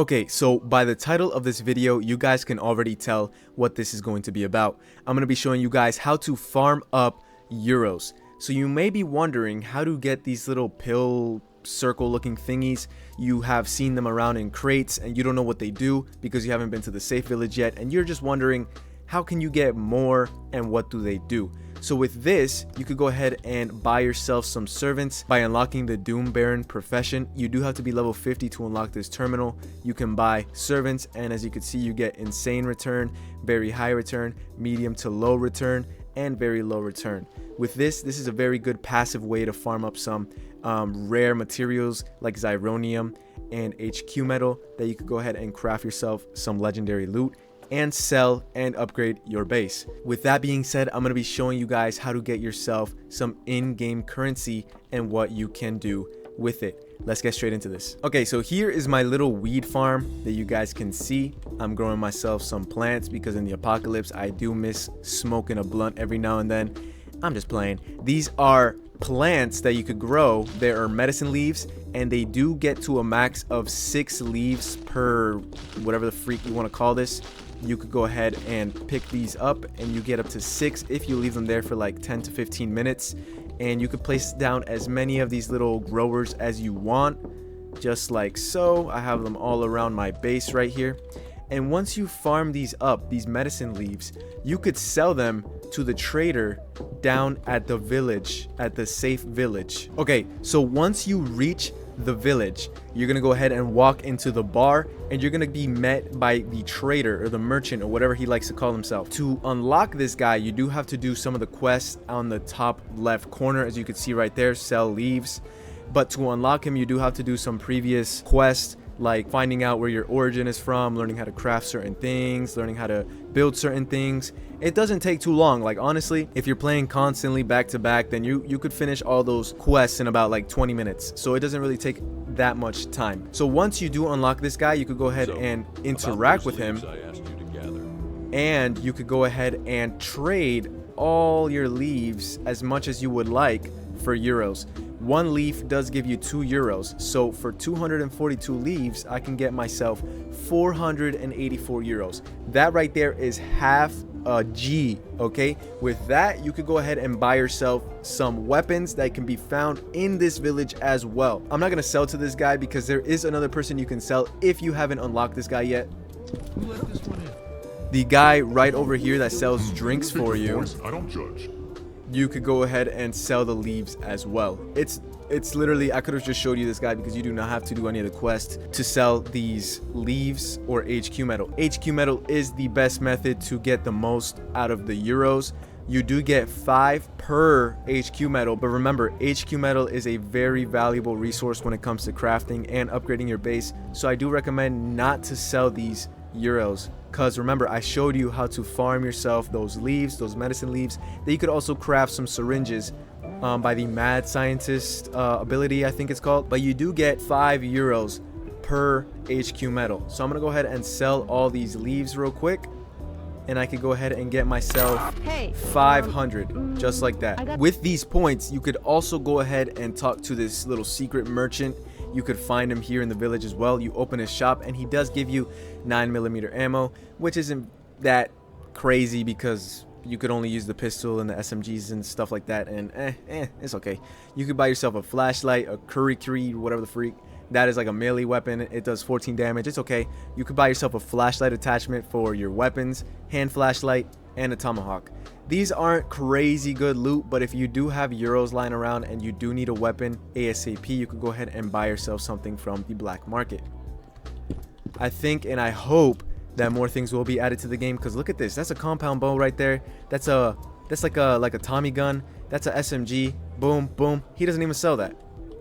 Okay, so by the title of this video, you guys can already tell what this is going to be about. I'm going to be showing you guys how to farm up euros. So you may be wondering how to get these little pill circle looking thingies. You have seen them around in crates and you don't know what they do because you haven't been to the safe village yet, and you're just wondering how can you get more and what do they do. So with this, you could go ahead and buy yourself some servants by unlocking the Doom Baron profession. You do have to be level 50 to unlock this terminal. You can buy servants, and as you can see, you get insane return, very high return, medium to low return, and very low return. With this is a very good passive way to farm up some rare materials like Zironium and HQ metal that you could go ahead and craft yourself some legendary loot and sell and upgrade your base. With that being said, I'm going to be showing you guys how to get yourself some in-game currency and what you can do with it. Let's get straight into this. Okay, so here is my little weed farm that you guys can see. I'm growing myself some plants because in the apocalypse I do miss smoking a blunt every now and then. I'm just playing. These are plants that you could grow. There are medicine leaves, and they do get to a max of 6 leaves per whatever the freak you want to call this. You could go ahead and pick these up and you get up to 6 if you leave them there for like 10 to 15 minutes, and you could place down as many of these little growers as you want, just like so. I have them all around my base right here. And once you farm these up, these medicine leaves, you could sell them to the trader down at the village, at the safe village. Okay, so once you reach the village, you're gonna go ahead and walk into the bar, and you're gonna be met by the trader or the merchant or whatever he likes to call himself. To unlock this guy, you do have to do some of the quests on the top left corner, as you can see right there, sell leaves. But to unlock him, you do have to do some previous quests, like finding out where your origin is from, learning how to craft certain things, learning how to build certain things. It doesn't take too long. Like honestly, if you're playing constantly back to back, then you could finish all those quests in about like 20 minutes. So it doesn't really take that much time. So once you do unlock this guy, you could go ahead and interact with him, and you could go ahead and trade all your leaves as much as you would like for euros. One leaf does give you 2 euros, so for 242 leaves I can get myself 484 euros. That right there is half a G. Okay, with that you could go ahead and buy yourself some weapons that can be found in this village as well. I'm not gonna sell to this guy because there is another person you can sell if you haven't unlocked this guy yet. Who let this one in? The guy right over here that sells drinks for you. I don't judge. You could go ahead and sell the leaves as well. It's literally, I could have just showed you this guy because you do not have to do any of the quests to sell these leaves or HQ metal. HQ metal is the best method to get the most out of the euros. You do get 5 per HQ metal, but remember, HQ metal is a very valuable resource when it comes to crafting and upgrading your base. So I do recommend not to sell these euros, because remember, I showed you how to farm yourself those leaves, those medicine leaves, that you could also craft some syringes by the mad scientist ability, I think it's called. But you do get 5 euros per HQ metal. So I'm gonna go ahead and sell all these leaves real quick, and I could go ahead and get myself 500 just like that. With these points, you could also go ahead and talk to this little secret merchant. You could find him here in the village as well. You open his shop and he does give you 9mm ammo, which isn't that crazy because you could only use the pistol and the SMGs and stuff like that, and it's okay. You could buy yourself a flashlight, a curry, whatever the freak. That is like a melee weapon. It does 14 damage. It's okay. You could buy yourself a flashlight attachment for your weapons, hand flashlight, and a tomahawk. These aren't crazy good loot, but if you do have euros lying around and you do need a weapon ASAP, you could go ahead and buy yourself something from the black market. I think and I hope that more things will be added to the game, because look at this. That's a compound bow right there. That's like a Tommy gun. That's a SMG. Boom, boom. He doesn't even sell that.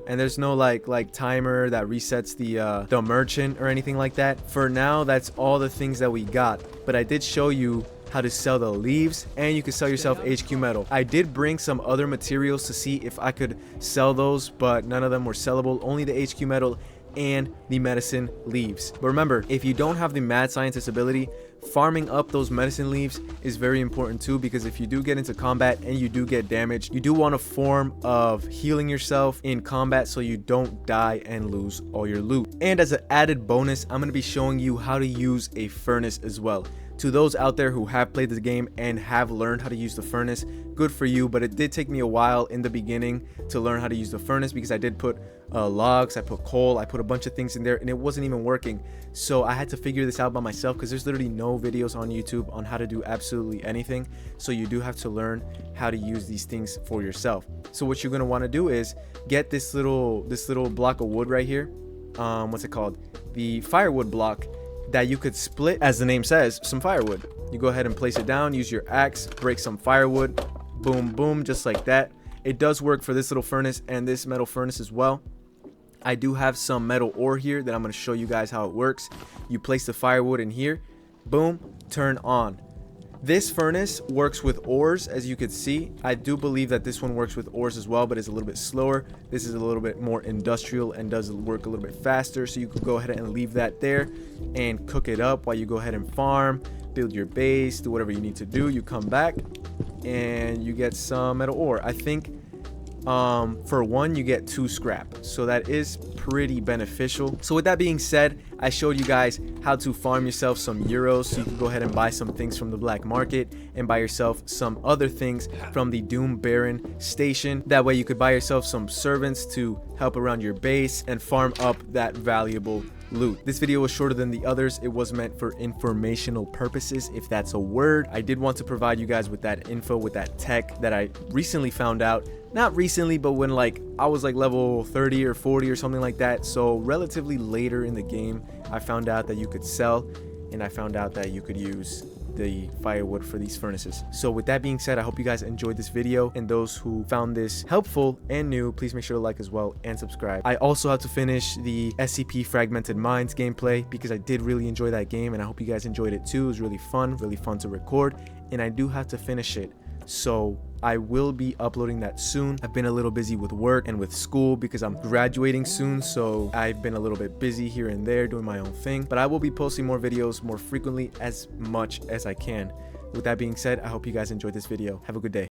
And there's no like timer that resets the merchant or anything like that. For now, that's all the things that we got. But I did show you how to sell the leaves, and you can sell yourself HQ metal. I did bring some other materials to see if I could sell those, but none of them were sellable. Only the HQ metal and the medicine leaves. But remember, if you don't have the mad scientist ability, Farming up those medicine leaves is very important too, because if you do get into combat and you do get damaged, you do want a form of healing yourself in combat so you don't die and lose all your loot. And as an added bonus, I'm going to be showing you how to use a furnace as well. To those out there who have played the game and have learned how to use the furnace, good for you, but it did take me a while in the beginning to learn how to use the furnace, because I did put logs, I put coal, I put a bunch of things in there and it wasn't even working. So I had to figure this out by myself, because there's literally no videos on YouTube on how to do absolutely anything. So you do have to learn how to use these things for yourself. So what you're going to want to do is get this little block of wood right here. What's it called? The firewood block, that you could split, as the name says, some firewood. You go ahead and place it down, use your axe, break some firewood, boom boom, just like that. It does work for this little furnace and this metal furnace as well. I do have some metal ore here that I'm going to show you guys how it works. You place the firewood in here, boom, turn on. This furnace works with ores, as you could see. I do believe that this one works with ores as well, but it's a little bit slower. This is a little bit more industrial and does work a little bit faster. So you could go ahead and leave that there and cook it up while you go ahead and farm, build your base, do whatever you need to do. You come back and you get some metal ore. I think for one you get 2 scrap, so that is pretty beneficial. So with that being said, I showed you guys how to farm yourself some euros, so you can go ahead and buy some things from the black market and buy yourself some other things from the Doom Baron station. That way you could buy yourself some servants to help around your base and farm up that valuable loot. This video was shorter than the others. It was meant for informational purposes, if that's a word. I did want to provide you guys with that info, with that tech that I recently found out. Not recently, but when I was level 30 or 40 or something like that. So relatively later in the game, I found out that you could sell, and I found out that you could use the firewood for these furnaces. So with that being said, I hope you guys enjoyed this video, and those who found this helpful and new, please make sure to like as well and subscribe. I also have to finish the SCP Fragmented Minds gameplay, because I did really enjoy that game, and I hope you guys enjoyed it too. It was really fun to record, and I do have to finish it. So I will be uploading that soon. I've been a little busy with work and with school because I'm graduating soon, so I've been a little bit busy here and there doing my own thing, but I will be posting more videos more frequently, as much as I can. With that being said, I hope you guys enjoyed this video. Have a good day.